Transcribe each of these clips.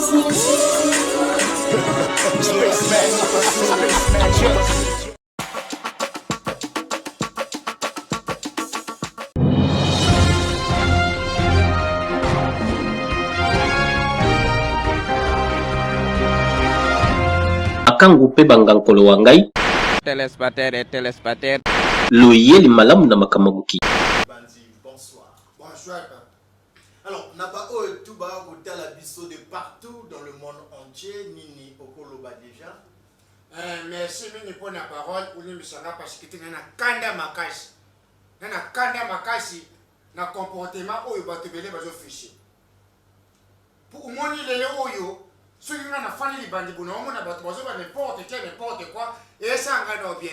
Akangu pe bangankolo wangai Téléspater. loyeli malamu na makamabuki. Bonsoir. Bonsoir. Alors, Nabao et Touba, la bisso de partout dans le monde entier, Nini Okoloba déjà. Merci Nini pour la parole, ou nous parce que tu as un kanda makasi. Un kanda makasi, na comportement où il va te belé bazo fichier. Pour moi, il est oyo. Ceux qui ont un fan de bandi, on a battu n'importe quoi, et ça en gagne bien.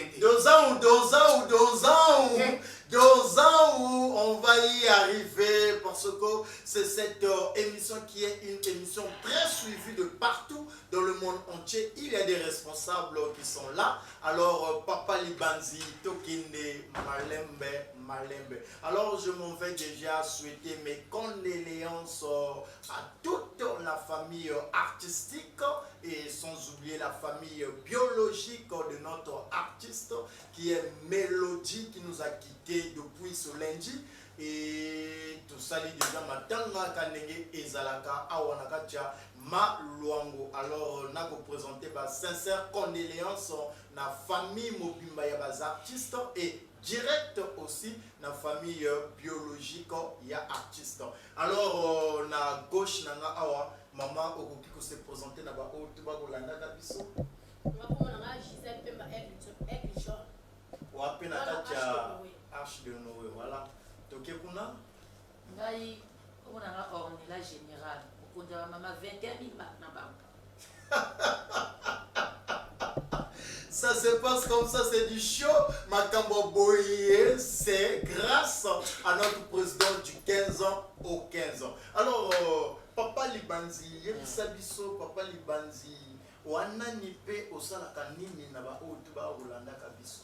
2 ans où on va y arriver parce que c'est cette émission qui est une émission très suivie de partout dans le monde entier. Il y a des responsables qui sont là. Alors, Papa Libanzi, Tokinde, Malembe. Alors, je m'en vais déjà souhaiter mes condoléances à toute la famille artistique et sans oublier la famille biologique de notre artiste qui est Mélodie qui nous a quittés depuis ce lundi. Et tout ça, déjà matanga kanenge ezalaka awanakacha ma luango. Alors, n'a vous présenter ma sincère condoléances na famille mobimba ya bas artistes et direct aussi na famille biologique ya artiste. Alors, na gauche nanga awa maman okoki ko se présenter na ba o tuba ko landa biso. Ou à peine à Arche de Noé, voilà. Toké kuna? Ngai, on a ornela général. On a maman 21 000 na banque. Ça se passe comme ça, c'est du show. Makambo Boye, c'est grâce à notre président du 15 ans au 15 ans. Alors, Papa Libanzi, Yebisabiso, Papa Libanzi, wana nipe osala kanini na ba otuba Olanda kabiso.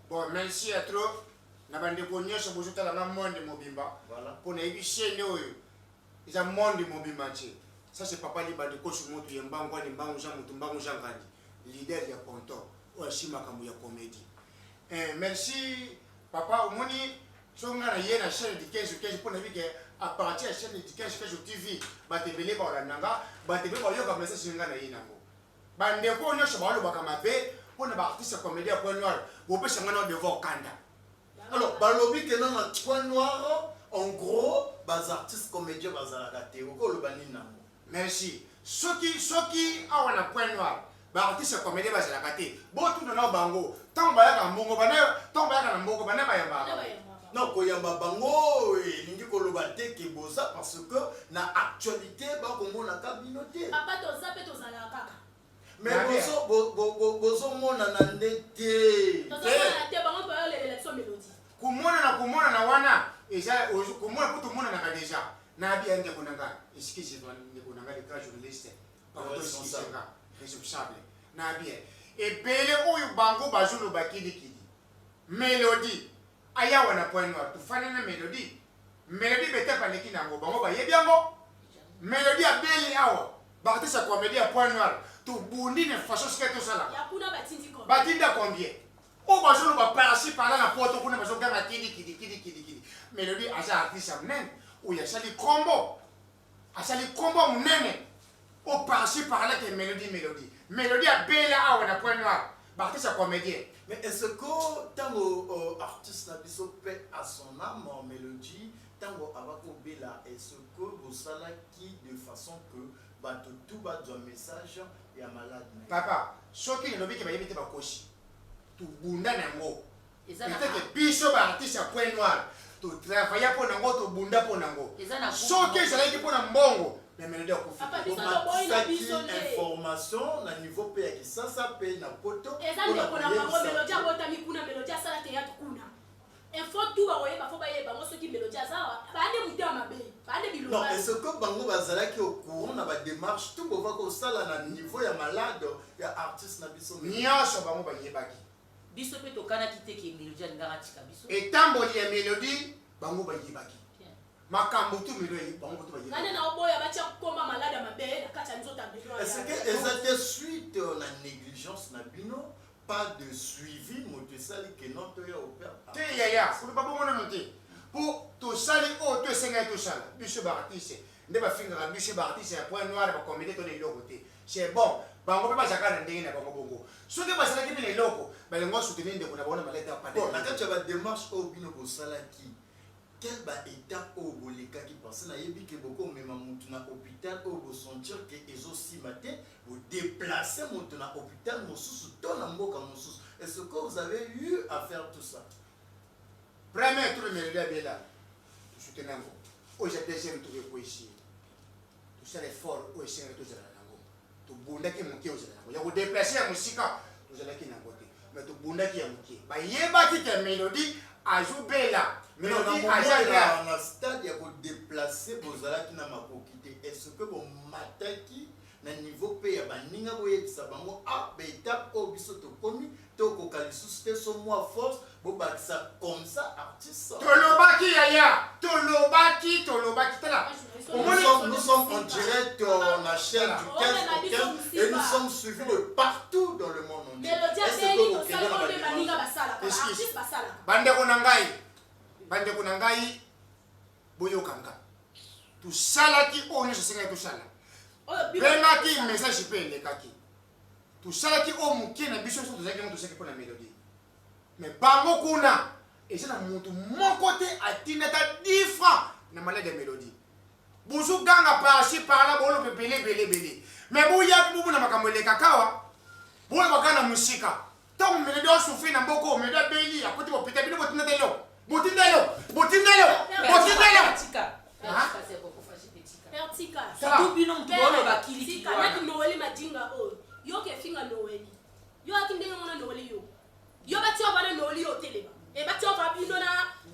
Bon, merci à trop. Na bande konyo so bozo tala na monde mobimba. Voilà. Pour na ibishene oyo. Isa monde mobimba che. Ça c'est Papa Libanzi ko su moto yembango ni mbango ja mutu mbango ja ngandi. Leader ya Ponto. Oshima kamu ya comédie. Merci Papa omoni so ngana ye na chaîne de 15 pour na bike à partir de chaîne de 15 TV ba te belé ba nanga ba te be ba yo ka message ngana ye nango. Bande ko nyosho ba lo ba kamabe pour na ba artiste comédie à point noir. Vous pouvez s'en aller devant Kanda. Alors, balobi que dans le point noir, en gros, bas artistes comédiens bazalaka te oko lo bani nango. Merci. Soki awana point noir. Ba artiste comédien bazalaka te. Bo tout na bango. Tant ba ya mbongo bana, tant ba ya mbongo bana ba yamba. Non, koyamba bango lingi koloba te ke boza parce que na actualité ba komona kabinote. Papa toza pe tozala kaka. Mais bozo mona na ndete. Toza te bango pa l'élection Mélodie. Kumona na wana eza kumona putu mona na déjà. Na bi ende konanga. Excuse moi ne konanga les cas journalistes. Pas responsable. Na bi et belé oyo bango bazulu bakidi. Mélodie aya wana point noir tu fana na Mélodie. Mélodie bete pa leki nango bango ba yebiango. Mélodie a belé awa. Bakati sa comédie à point noir. Tu bundi ne façon ce que tout ça là. Yakuna batindi combien? Batinda combien? O bazulu ba parasi par là na poto kuna bazo ganga kidi. Mélodie asa artiste amnen ou ya sali combo. Asali combo munene. O parasi par là que Mélodie a belé awa na point noir. Bakati sa comédie. Mais est-ce que tango artiste na biso paix à son âme en Mélodie, tango abako bela est-ce que vous sala qui de façon que bato tout ba do message ya malade. Papa, soki le lobi ke ba yebite ba koshi. Tu bunda nango. Ezana. Peut-être biso ba artiste à point noir. Tu travailler pour nango to bunda pour nango. Soki ezala ki pour na mbongo. Mais Mélodie akufi. Papa biso to boy na biso information na niveau pe ya kisasa pe na poto. Ezana ko na bango Mélodie abota mikuna Mélodie asala te ya tukuna. Info tout ba oyeba fo ba yeba ngo soki Mélodie azawa. Ba ande muté mabe. Ba ande biloko. Non, est-ce que bango bazalaki au courant na ba démarche tout bova ko sala na niveau ya malade ya artiste na biso. Nyonso bango ba yebaki. Biso pe tokana kite ke Mélodie nganga tika biso. Et tamboli ya Mélodie bango ba yebaki. Makambo tu Mélodie bango tu ba yebaki. Nane na oboya bacha koma malade mabe na kata nzota bino pas de suivi motesali que notre ya opère te yaya pour pas bon monter pour to sali o to senga to sala biso bartiste nde ba finga biso bartiste ya point noir ba comédie to les loko te c'est bon bango ba zakana ndenge na bango bongo soki ba sala ki bile loko ba lengo soutenir ndeko na bona maleta pa bon na kati ya ba démarche o bino bosalaki quelle ba étape au boleka qui pense na yebi ke boko mema mutu na hôpital au bo sentir que ezosima te vous déplacer mutu na hôpital mosusu to na mboka mosusu est-ce que vous avez eu à faire tout ça premier tour me le bela tu soutenir ngo o ja deuxième tour ko ici tu sala fort o ici to zala ngo to bunda ki muke o zala ngo ya ko déplacer ya musika to zala ki na ngote mais to bunda ki ya muke ba yeba ki ke mélodie ajubela mais on a stade ya ko déplacer bozala ki na makokite est-ce que bon mataki na niveau pe ya baninga boyebisa bango a ba étape o biso to komi to ko kalisusu te so moi force bo bakisa comme ça artiste tolobaki yaya tolobaki tala nous sommes en direct dans la chaîne du 15 au 15 et nous sommes suivis de partout dans le monde entier. bandeko na ngai boyokanga tosalaki oyo nyonso esengai tosala bengaki message mpe elekaki tosalaki oyo moke na biso nyonso tozalaki ngo tosaki mpo na mélodie mais bango kuna eza na motu moko te atindaka 10 francs na malade ya mélodie bozoganga parci parla bolobe belebelebele mais boyaki bubu na makambo elekaka awa bolobaka na mosika ntango mélodie osufri na mboko mélodie abeli akoti bopita bino botindelo nati noweli madinga oyo yo kefinga noweli yo aki ndenge mona noweli yo batia bana noweli yo telema e batia ba bino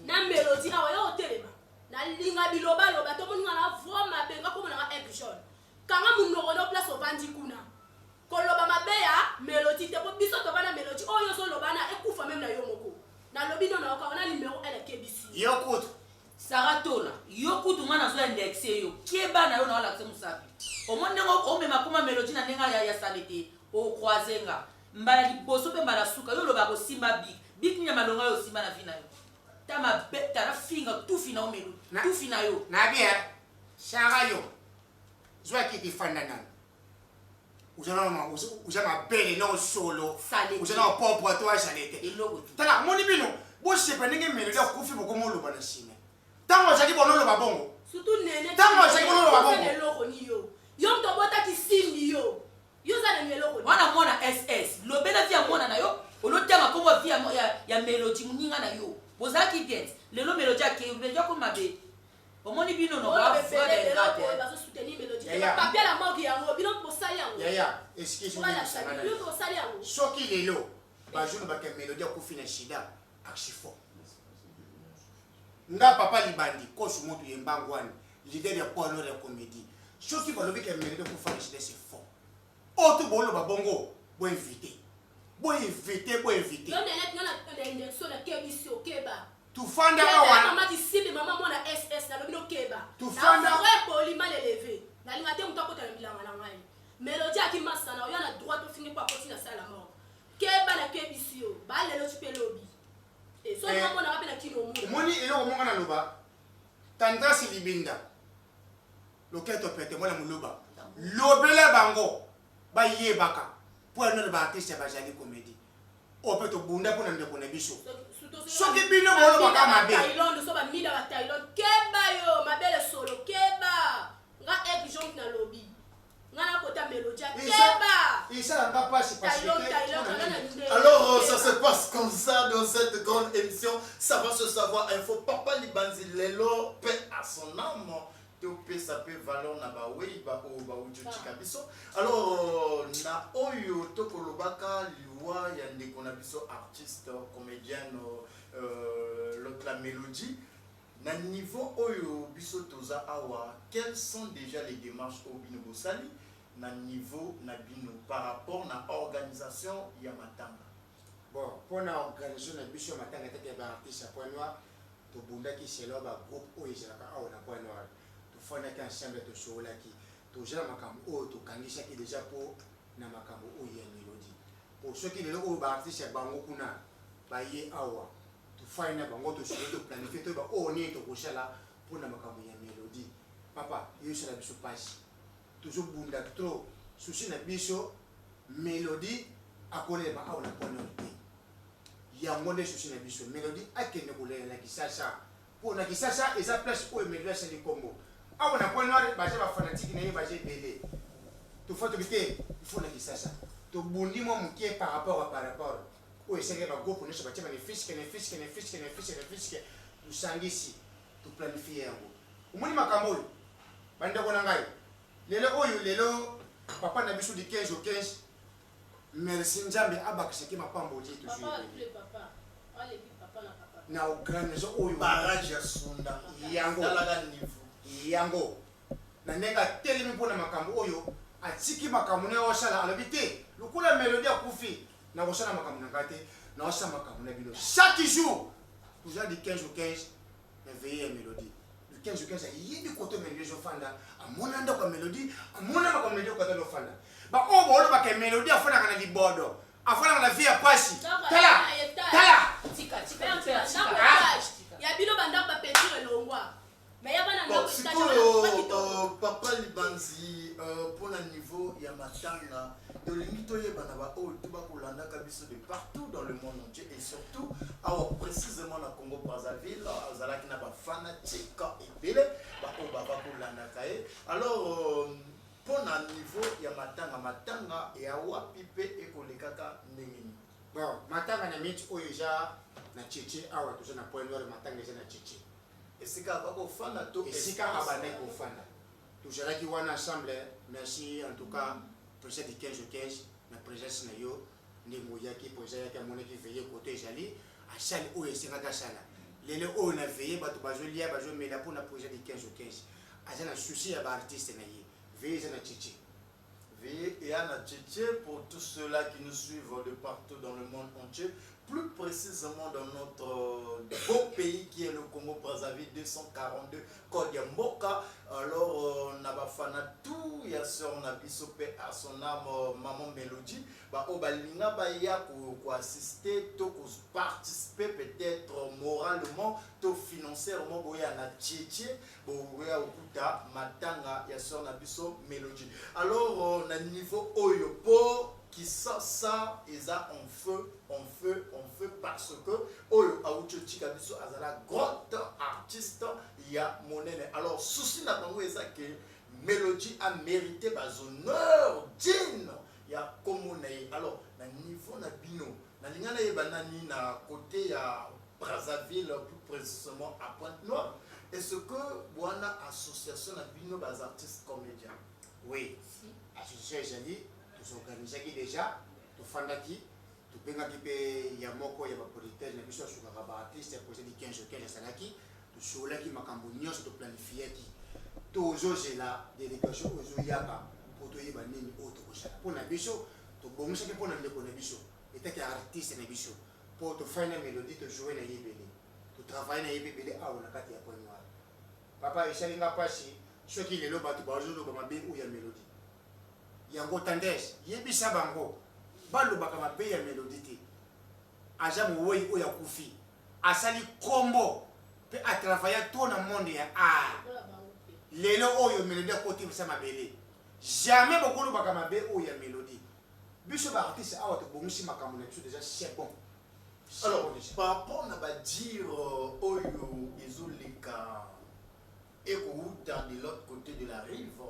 na melodi awa yo telema na linga biloba to moninga na voix mabenga ko mona nga epichon kanga munoko no place obandi kuna koloba mabeya melodi te po biso to bana melodi oyo so lobana ekufa même na yo moko na lobi non na on a numéro L KBC yokutu saratola yokutu ngana zo indexé yo kieba na yo na wala tsemusapi omonde ngo o mema kuma melody na ndenga ya salete o croisenga mbala liboso pe mbala suka yo loba ko simba big nya malonga yo simba na vina yo tama beta na finga tu fina o melody tu fina yo na bien shara yo zwa ki difanda nana uzana bele no solo uzana popwa to ajalete tala moni bino bo sepa ndenge melodi akufi boko moloba na sime tango jaki bono loba bongo surtout nene tango jaki bono loba bongo eloko ni yo to bota ki simbi yo za na eloko ni wana mona ss lobela via mona na yo olotanga ko via ya melody muninga na yo bozaki dance lelo melody ake bejo ko mabe omoni bino no ba ba soutenir melody papier la mort yango bino posali yango yaya excuse me bino posali yango soki lelo ba jour ba ke melody akufi na shida akshifo nga papa libandi kosu motu yembangwani leader ya pono ya comédie soki balobi ke melody akufa na shida c'est faux oto bolo ba bongo bo inviter non nene na indexo na KBC okeba tufanda awa mama disible mama mona ss na lobi no keba tufanda ouais poli mal élevé na linga te mutako ta bilanga na ngai melody akimasa na yo na droit to finir kwa koti na sala mort keba na KBC yo ba lelo tu pe lobby et so mama na rapela kino mu moni eyo monga na loba tendance libinda loketo pete mona muloba lobela bango ba yebaka pour no ba artiste ba jali comédie o peto bunda pona ndeko na biso soki bino bolo baka mabe Thailand so ba mida ba Thailand keba yo mabele solo keba nga ek jonk na lobby nga na kota melody keba isa nga passe parce que alors ça se passe comme ça dans cette grande émission ça va se savoir info papa libanzi lelo paix à son âme to ça peut valoir na ba wei ba o ba ujuchika biso alors na oyo to kolobaka liwa ya ndeko na biso artiste comédienne l'autre la mélodie na niveau oyo biso toza awa quelles sont déjà les démarches au bino bosali na niveau na bino par rapport na organisation ya matanga bon pour na organisation na biso matanga tete ba artiste point noir to bundaki selo ba groupe oyo ezalaka awa na point noir fondaki ensemble tosolaki tozala makambo oyo tokangisaki déjà po na makambo oyo ya mélodie pour ceux qui ne l'ont pas artiste bango kuna baye awa tu faina bango to sur to planifier to ba o ni to koshala pour na makambo ya mélodie papa yo sala biso page toujours bunda trop souci na biso mélodie akole ba awa na pono ya ngonde souci na biso mélodie akene kolela kisasa pour na kisasa et sa place o mélodie c'est du Congo awa na pono ba ba fanatique na ba belé tu faut te bité il faut na kisasa to bundi mo mukie par rapport o essayer ba go pour ne se batia les fiches tu sangisi tu planifier yango umuni makambo banda kona ngai lelo papa na biso di 15 au 15 merci nzambe abakiseki mapambo ji tu papa allez papa na papa na organize oyo barrage ya sunda yango na nenga telemi mpona makambo oyo atiki makambo na osala alobi te lokula mélodie akufi na kosala makambo na ngate na osala makambo na bino chaque jour toujours di 15 au 15 na veiller ya mélodie du 15 au 15 yebi koto mélodie jo fanda amona ndako mélodie amona makambo mélodie koto lo fanda ba o bolo ba ke mélodie afana kana libodo afana kana via pasi tala tika ya bino banda ba peinture longwa mais ya bana bon sikoyo papa Libanzi pour le niveau ya matanga de limito yebana ba o tuba kolandaka biso de partout dans le monde entier et surtout alors précisément na Congo Brazzaville azalaki na ba fanatique ebele ba o baba kolandaka e alors pour na niveau ya matanga et awa pipe ekolekaka ndenge ni bon matanga na miti oyo ja na chichi awa tuzo na point noir matanga ja na chichi esika bako fana to esika abane ko fana tuzala ki wana ensemble merci en tout cas projet de 15 au 15 na présence na yo ndingo yaki projet yaki amone ki veiller côté jali a sali o esinga ka sala lele o na veiller bato bazo lia bazo mela pour na projet de 15 au 15 aza na souci ya ba artiste na ye veiller na chichi veiller et Anna Tchétché pour tous ceux-là qui nous suivent de partout dans le monde entier, plus précisément dans notre beau pays qui est le Congo Brazzaville 242 Code Mboka. Alors on a bafana tout ya sœur na biso pe à son âme maman Mélodie ba obalinga ba ya ko assister to ko participer peut-être moralement to financièrement boya na Tchétché boya okuta matanga ya sœur na biso Mélodie. Alors na niveau oyo po qui ça eza en feu parce que oyo auchuchi kabiso azala grand artiste ya monene. Alors souci na bango eza que Mélodie a mérité bas honneur digne ya komone. Alors na niveau na bino na lingana yebana ni na côté ya Brazzaville plus précisément à Pointe-Noire, est-ce que bwana association na bino bas artistes comédiens? Oui, association ezali organiser déjà to fandaki to benga kipe ya moko ya ba producteur na biso suka ba artiste pour ces 15 jours 15 salaki to shola ki makambo nyonso to planifier ki to zozela délégation ozo yaka pour to yeba nini o to kosala pour na biso to bongisa ki pour na ndeko na biso etaki artiste na biso pour to faire une mélodie to jouer na yebele to travailler na yebele awo na kati ya Point Noir. Papa esalinga pasi soki lelo bato bazolo ba mabe o ya mélodie yango tendance yebisa bango balobaka mabe ya mélodie te aja mowoyi oyo akufi asali kombo pe atravailla to na monde ya art lelo oyo mélodie akotimisa mabele jamais bokolobaka mabe oyo ya mélodie biso ba artiste awa tobongisi makambo na biso déjà c'est bon. Alors par rapport na ba dire oyo ezoleka ekouta de l'autre côté de la rive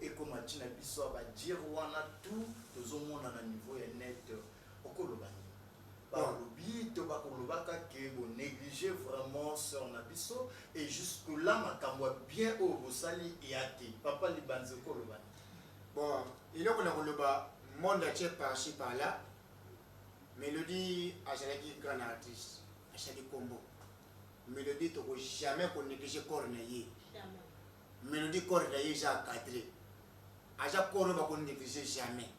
ekomati na biso ba dire wana tout tozomona na niveau ya net okolobani balobi to bakolobaka ke bo négliger vraiment sur na biso et jusque là makambo bien au bosali yate papa Libanzi okolobani. Bon iloko na koloba monde entier par-ci par-là Mélodie azalaki grand artiste asali kombo Mélodie to ko jamais ko négliger corps na ye Mélodie corps na ye ja cadré aja corps ba ko négliger jamais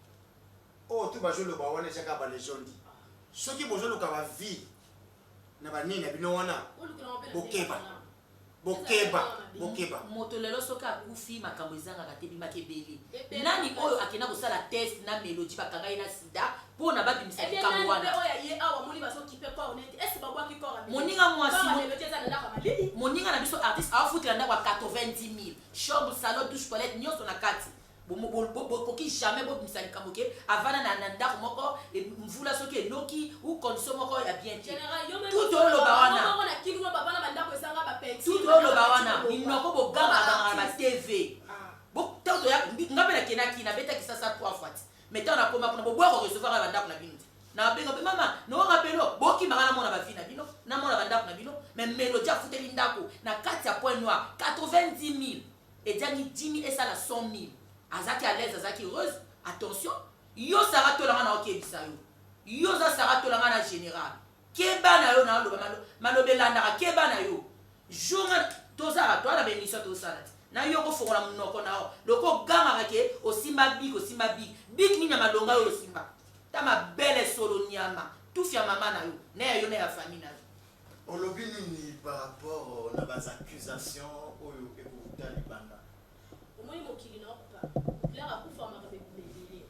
oh tu ba jolo ba wana chaka ba legendi soki bozolo ka ba vie na ba nini bino wana bokeba moto lelo soki akufi makambo ezangaka te bimaki ebele nani oyo akenda kosala test na Mélodie bakangai na sida mpo na babimisa likambo wana moninga na biso artiste afutela ndako ya 90 000 chambre salon douche toilette nyonso na kati bokoki jamais bobimisa likambo ke avana na ndako moko mvula soki enoki ou condition moko ya bien te tout oloba wana minoko bogangaganga na batv nga mpe nakenaki nabetaki sasa 3 fois mais ntango nakoma mpona bobwaka recevoir ya bandako na bino te nabenga mpe mama noorapelo bokimaka namona bavi na bino namona bandako na bino mais melodi afuteli ndako na kati ya point noir 90 000 ediangi 10 000 esala 100 000 azaki à l'aise azaki heureuse attention yo sara tolanga na okebisa yo za sara tolanga na général keba na yo na loba malobelandaka keba na yo jonga tozala toala bemission tosala na yo kofongola munoko nao loko gangaka ke osimba big nini ya malonga yo osimba ta mabele solo nyama tufia mama na yo na yo na ya famille na yo olobi nini par rapport na bas accusations oyo ekuta libanda omoi mokili na okupa lera kufa makabebele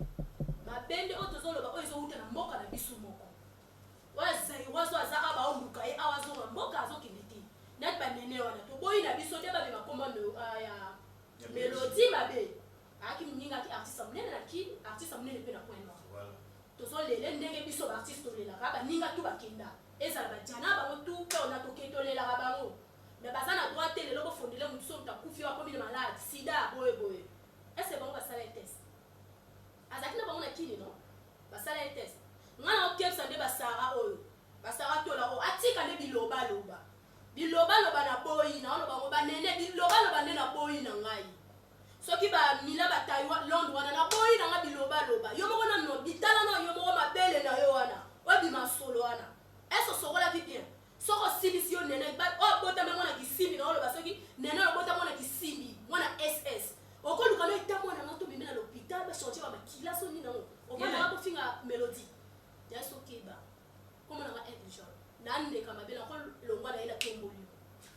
mabende oyo tozoloba oyo ezowuta na mboka na biso moko wazo azaka baombuka ye awazoka mboka azokende te nati banene wana toboyi na biso nde babema komando ya melodi mabe aki mninga ki artiste munene na ki artiste munene pe na point noir tozolele ndenge biso baartiste tolelaka baninga tu bakenda ezala bajana bango tu mpe ona toke tolelaka bango mais baza na droit te lelo bofondele motu so takufi wakomi na malade sida boye ese bango basala test azaki na bango na kini no basala test ngana okebisa nde basara oyo basara tola o atika nde bilobaloba na boyi na ono bango banene bilobaloba nde na boyi na ngai soki bamila bataiwa londre wana na boyi na nga bilobaloba yo moko na no bitala na yo moko mabele na yo wana obima solo wana eso sokolaki bien soko silisi yo nene obota me mwana kisimbi na oloba soki nene obota mwana kisimbi mwana ss okoluka no ita mwana nga tobimi na l'hôpital bachange bamakila so nini nango okomona kofinga melodi yasokeba komona nga intelligent nandeka mabele ako longwa na ye na tomboli.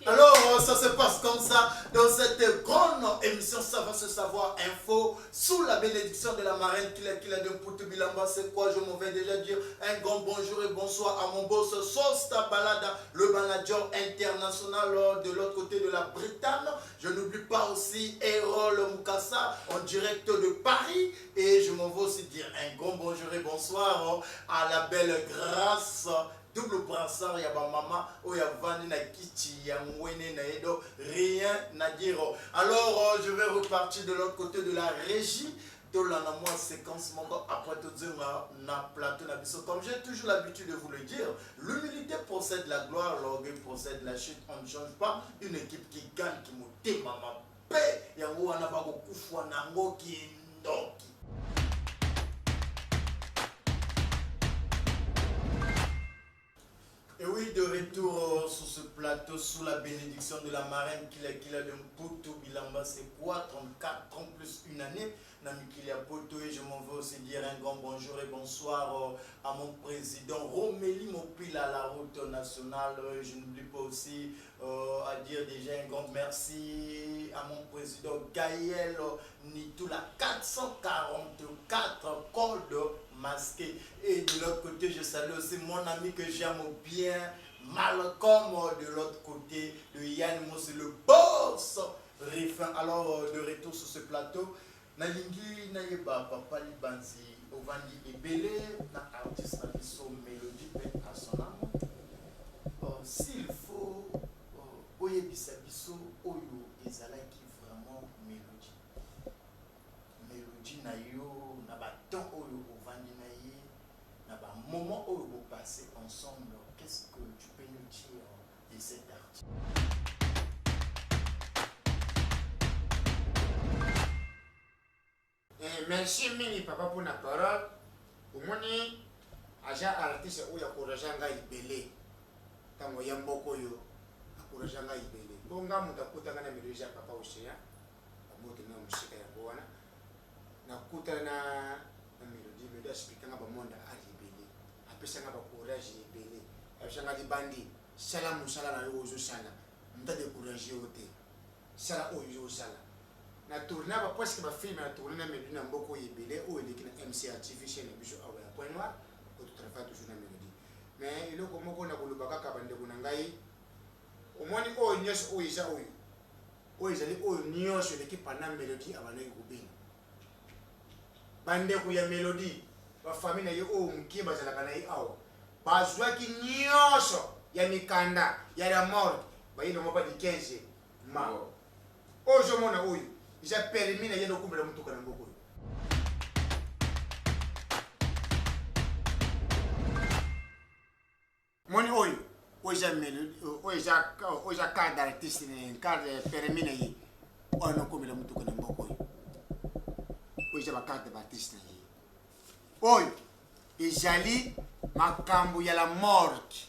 Alors, ça se passe comme ça dans cette grande émission Ça va se savoir info sous la bénédiction de la marraine Kila de Mputu Bilamba. C'est quoi? Je m'en vais déjà dire un grand bonjour et bonsoir à mon boss Sosta Balada, le manager international de l'autre côté de la Bretagne. Je n'oublie pas aussi Erol Mukasa en direct de Paris. Et je m'en vais aussi dire un grand bonjour et bonsoir à la belle Grâce. Double brassard, ya ba mama, o ya vandi na kichi, ya mwene na edo, rien à dire. Alors, je vais repartir de l'autre côté de la régie. De la moi séquence après tout dire na plateau na biso. Comme j'ai toujours l'habitude de vous le dire, l'humilité possède la gloire, l'orgueil possède la chute. On ne change pas une équipe qui gagne, qui motive mama paix. Yango wana ba kufwa nango ki ndoki. Et oui, de retour sur ce plateau sous la bénédiction de la marraine Kila de Mputu Bilamba. C'est quoi 34 ans plus une année Namikilia Poto. Et je m'en veux aussi dire un grand bonjour et bonsoir à mon président Romélie Mopila à la route nationale. Je n'oublie pas aussi à dire déjà un grand merci à mon président Gaël Nitoula 444 code masqué. Et de l'autre côté, je salue aussi mon ami que j'aime bien, Malcolm, de l'autre côté, de Yann Mousse, le boss Riffin. Alors, de retour sur ce plateau, Nalingi Nayeba, Papa Libanzi, Ovandi Ebele, na artiste na biso Mélodie pe à son âme. S'il faut, Oyebisa biso, Oyo, ezalaki vraiment Mélodie. Mélodie na yo, na baton Oyo, moment où vous passez ensemble, qu'est-ce que tu peux nous dire de cet artiste? Merci mini papa pour la parole. Au moins, agent artiste où il y a Kourajanga Ibele. Tango Yamboko yo, Kourajanga Ibele. Bonga mutakuta ngana miruja papa Oshia. Amoto na mshika ya bwana. Nakuta na melodi expliquer nga ba monde ari apesanga ba courage ebele apesanga libandi sala musala na yo ozo sala mta de courage yote sala oyo sala na tourner ba presque ba film na tourner na Mélodie na mboko yebele o eleki na MCA TV chaîne biso awa ya Point Noir ko to travaille toujours na Mélodie mais iloko moko na kuluba kaka bande kuna ngai omoni o nyos o isa o ezali o nyos eleki pana Mélodie abana kubina bande ku ya Mélodie ba famille na yo o mkiba zalaka na yi awa bazwaki nyonso ya mikanda ya la mort bayino mopa di 15 ma ojo mona oyo ja permis na yendo kumbela mutuka na ngoko moni oyo oja Mélodie oja carte d'artiste ne carte permis na yi ono kumbela mutuka na ngoko oja ba carte d'artiste na yi oyo ezali makambo ya la morgue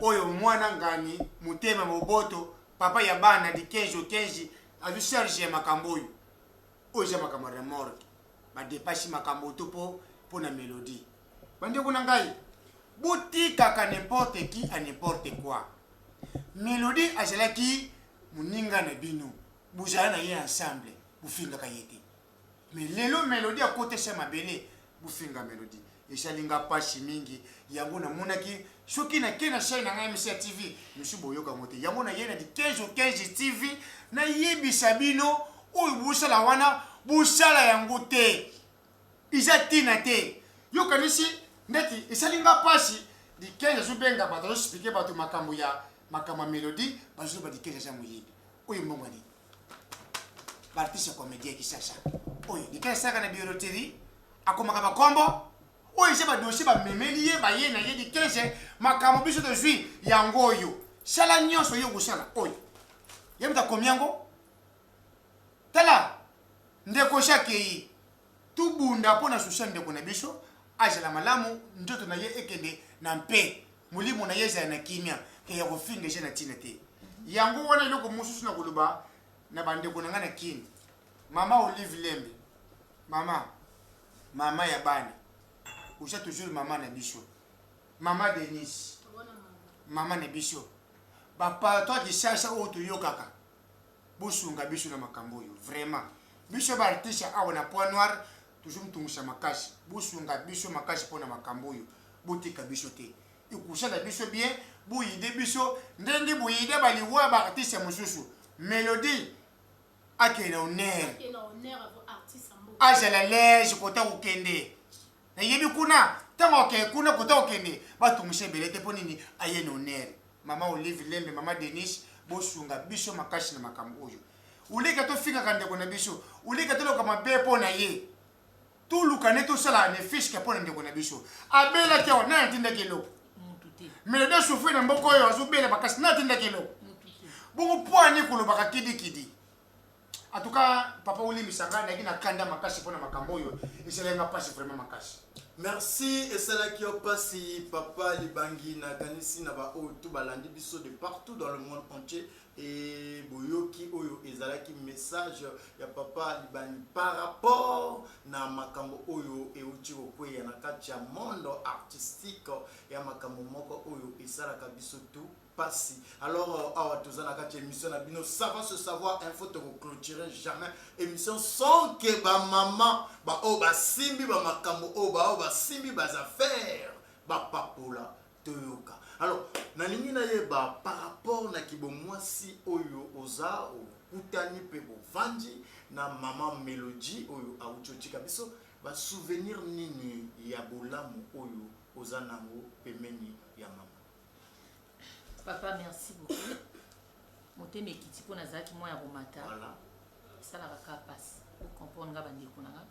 oyo mwana ngani mutema moboto papa ya bana di 15 azu serge makambo oyo ja makambo ya morgue ba dépasse makambo to po na Mélodie bande kuna ngai butika ka n'importe qui à n'importe quoi Mélodie azelaki muninga na bino buzala na ye ensemble bufinga ka yete mais lelo Mélodie a côté chez mabele bufinga Mélodie esalinga pashi mingi yango na monaki soki na kena chaîne na MCA TV monsieur boyoka mote yango na yena di 15 TV na yebisa bino oyo busala wana busala yango te iza tina te yoka nisi ndeti esalinga pashi di 15 zubenga bato expliquer bato makambo ya Mélodie bazo ba di 15 za moyibi oyo mbongwani artiste comédien qui sasa oyo di 15 saka na bioloterie akomaka bakombo oyo je ba dossier ba memeli ye ba ye na ye di 15 makambo biso de jui yango oyo sala nyonso yo kusala oyo ye mta komyango tala ndeko shake tubunda pona susha ndeko na biso ajala malamu ndoto na ye ekende na mpe mulimo na yeza na kimia ke ya kofinga je na tina te yango wana loko mususu na kuluba na bandeko na ngana kini mama Olive Lembe mama ya bana usha toujours mama na biso mama Denise mama na biso papa toi qui cherche o to yokaka busunga biso na makambo yo vraiment biso ba artiste awa na Point Noir toujours mtungusha makashi busunga biso makashi pona makambo yo butika biso te ikusala biso bien buyide biso ndenge buyide baliwa ba artiste mususu Mélodie akena honneur ajala lege kota ukende na yebi kuna tango ke kuna kota ukende batungushe belete ponini ayena honneur mama Olive Lembe mama Denise bosunga biso makashi na makambo oyo uleka to finga kande kona biso uleka to loka mabepo na ye tout lukane to sala ne fiche ka pona ndeko na biso abela ke ona ntinda kilo Mélodie souffre na mboko yo azubela bakasi na ntinda kilo bongo poani kulobaka kidi en tout cas papa Oli Misanga na kina kanda makasi pona makambo yo eselenga passe vraiment makasi. Merci et c'est là qui passe papa Libangi na kanisi na ba o tout balandi biso de partout dans le monde entier et boyoki oyo ezalaki message ya papa Libangi par rapport na makambo oyo e uchi okweya na kati ya monde artistique ya makambo moko oyo esalaka biso tout passé. Alors awa tozana kati émission na bino ça va se savoir info te clôturer jamais émission sans que ba maman ba o ba simbi ba makambo o ba simbi ba affaires ba papola toyoka. Alors nalingi na yeba par rapport na kibomwasi oyo oza o kutani pe bo vandi na maman Mélodie oyo auchochika biso ba souvenir nini ya bolamu oyo oza nango pemeni ya mama. Papa, merci beaucoup. Moté me kiti pour nazaki moi ya romata. Voilà. Ça la ka passe. Pour comprendre nga bandi kunanga.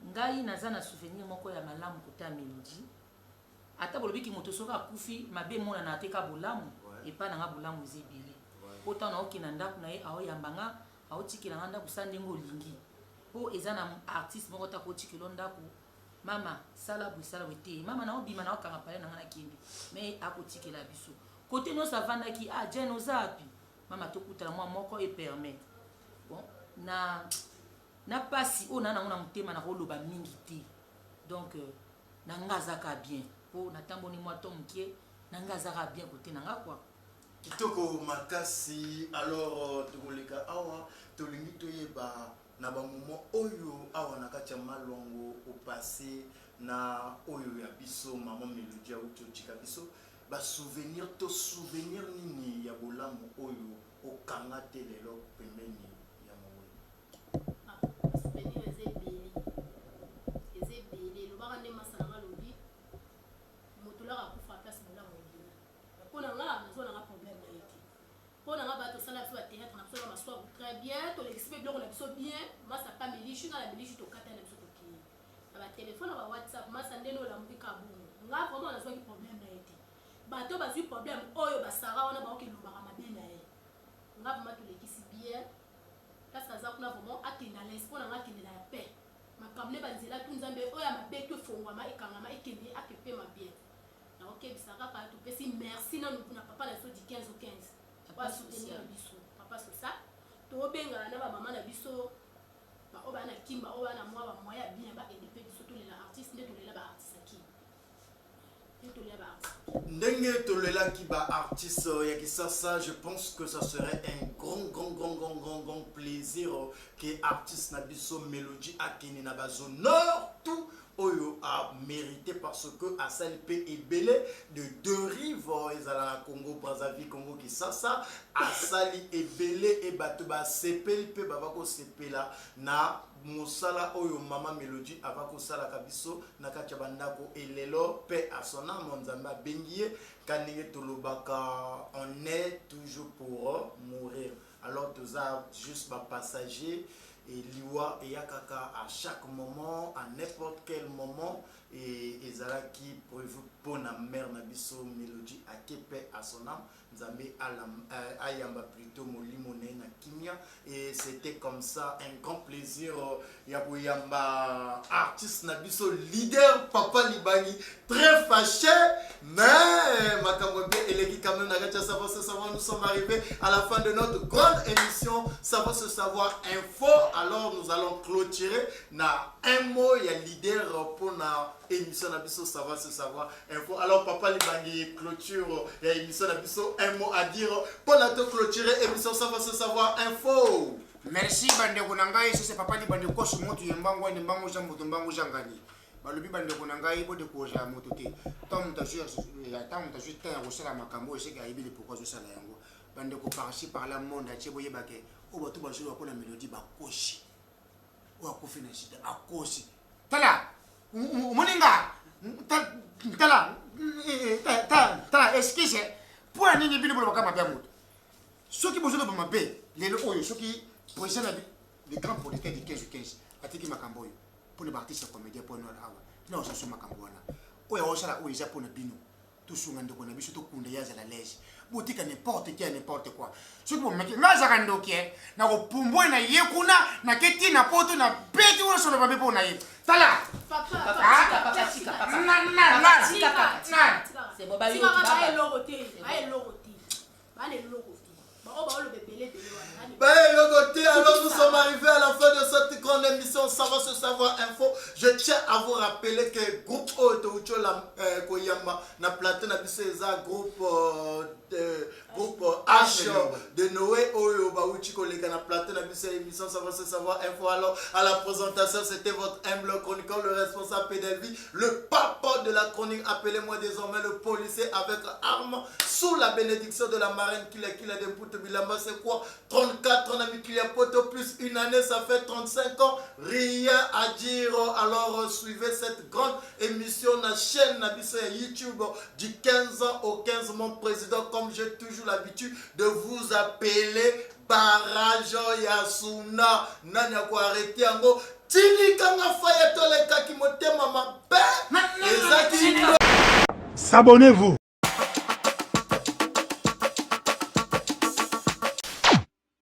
Ngai naza na souvenir moko ya malamu kota Mélodie. Ata bolobi ki moto soka kufi mabe mona na teka bolamu et pas na bolamu zebele. Autant na okina ndaku na ye aho yambanga aho tikila nganda kusande ngolingi. Po ezana artiste moko ta ko tikilo ndaku. Mama sala busala wete. Mama na obima na okanga pale na ngana kindi. Mais akotikela biso. Côté nous savanda qui a déjà nos appuis mama to kutala moi moko et permettre bon na pasi on a na mutema na roloba mingi te donc na ngazaka bien po na tamboni moi tomkie na ngazaka bien côté na nga quoi Kitoko makasi alors toleka awa tolingi toyeba na ba moment oyo awa na kati ya malongo au passé na oyo ya biso mama Melody ya utochika biso ba souvenir nini ya bolamu oyo okanga te lelo pembeni ya mawe. Souvenir ezebele lobaka nde masala lobi motulaka kufa place bolamu ndina pona nga nazona nga problème na yeke pona nga bato sala biso ba théâtre na biso ba maswa très bien to l'explique biloko na biso bien masa pa milishi na milishi to kata na biso to ki na ba téléphone na ba WhatsApp masa ndeno la mbika bungu nga vraiment nazwa ki problème na yeke bato bazwi problème oyo basara wana ba okilobaka mabe na ye nga vraiment to lekisi bien parce que ça kuna vraiment akenda l'espoir na akenda na paix makamne banzela tu nzambe oyo mabe to fongwama ekangama ekende akepe mabien na ok bisaka ka to pesi merci na nous na papa na so di 15 au 15 pas soutenir biso papa c'est ça to benga na ba maman na biso ba oba na kimba oba na mwa ba moya bien ba edp biso to les artistes nde to les ba artistes qui to les ba artistes Ndenge tolela ki ba artiste ya kisasa, je pense que ça serait un grand plaisir que artiste na biso Melody akeni na ba zone nord tout oyo a mérité parce que à SLP et Belé de deux rives ezala Congo Brazzaville Congo Kinshasa asali et Belé et bato ba sepeli pe babako sepela na mosala oyo mama Melody avako sala kabiso na kati ya bandako elelo pe asona monzamba bengie kanenge tolobaka on est toujours pour mourir alors toza juste ba passager et liwa et yakaka à chaque moment à n'importe quel moment et ezalaki prévu pour na mère na biso Melody akepe à son âme nzambe ayamba plutôt molimo na kimia et c'était comme ça un grand plaisir ya boyamba artiste na biso leader papa Libani très fâché mais makambo bien eleki quand même na gacha savoir se savoir nous sommes arrivés à la fin de notre grande émission savoir se savoir info alors nous allons clôturer na un mot ya leader pour na émission na biso savoir se savoir info alors papa Libani clôture ya émission na biso un mot à dire pour la clôturer émission savoir se savoir info. Merci bande konangai c'est papa Libani ko sumotu yembango ni mbango jambo mbango jangani balobi bande konangai bo de ko ja moto te tom ta jouer ya tam ta jouer ta ko sala makambo ese ga ibili pourquoi je sala yango bande ko par-ci par là monde a chebo yebake o bato ba jouer ko na Melody ba koshi o ko finance ba koshi tala moninga tala excuse pour nini bino bolo kama bia moto soki bozo ba mabe lelo oyo soki président les grands politiques de 15 atiki makambo oyo pour les artistes comédiens pour nous awa na osa soma makambo wana oyo osala oyo za pona bino tusunga ndoko na biso to kunda yaza la lège botika n'importe qui n'importe quoi soki bo maki ngaza kandoke na ko pumbwe na yekuna na keti na poto na beti wona solo babe pona ye tala papa c'est bon ba yo alors nous sommes arrivés à la fin de cette grande émission Savoir se savoir info. Je tiens à vous rappeler que groupe Oto la Koyamba na plateau na biseza groupe H de Noé Oyo Bauchi Koleka na plateau na biseza émission Savoir se savoir info. Alors à la présentation c'était votre humble chroniqueur le responsable PDV le papa de la chronique appelez-moi désormais le policier avec arme sous la bénédiction de la marraine qui a des poutres bilamba c'est quoi 34 ans ami qu'il a poto plus une année ça fait 35 ans rien à dire alors suivez cette grande émission na chaîne na biso YouTube du 15 ans au 15 mon président comme j'ai toujours l'habitude de vous appeler barrage Yasuna nanya ko arrêter yango tini kanga faya toleka ki motema mabe ezaki. S'abonnez-vous.